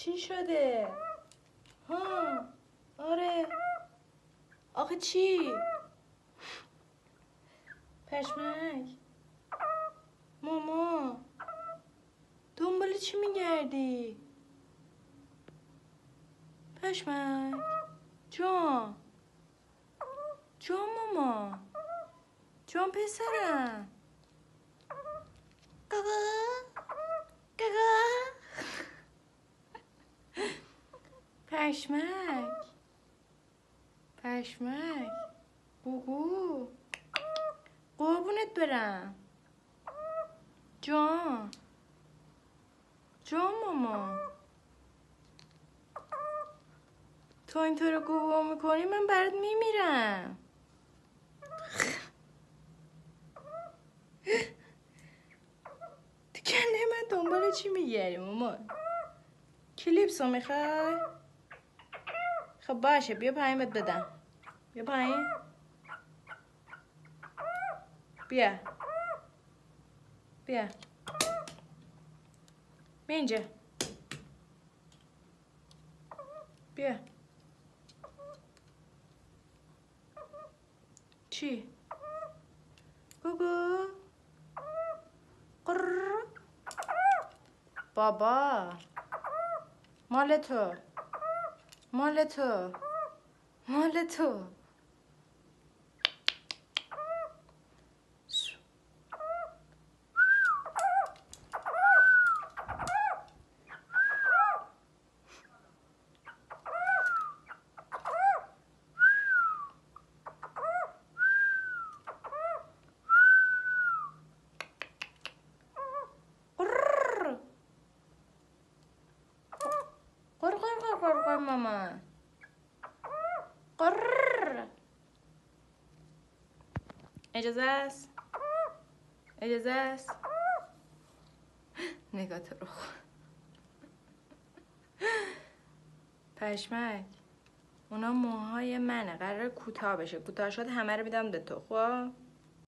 چی شده؟ ها آره آخه چی؟ پشمک ماما دنبال چی میگردی؟ پشمک جان ماما جان پسرم گاگا پشمک گوگو قربونت برم جان ماما تو اینطور گوگو میکنی من برات میمیرم. تو کنده من دنبال چی میگردی ماما؟ کلیپسو میخوای؟ خب باشه بیا پایین بهت بدم. بیا پایین بیا اینجا بیا. چی؟ گوگو قرر. بابا مال تو قر ماما قر. اجازه است نگاه تو رو پشمک اونا موهای منه قراره کوتاه بشه، کوتاه شد همه رو میدم به تو. خب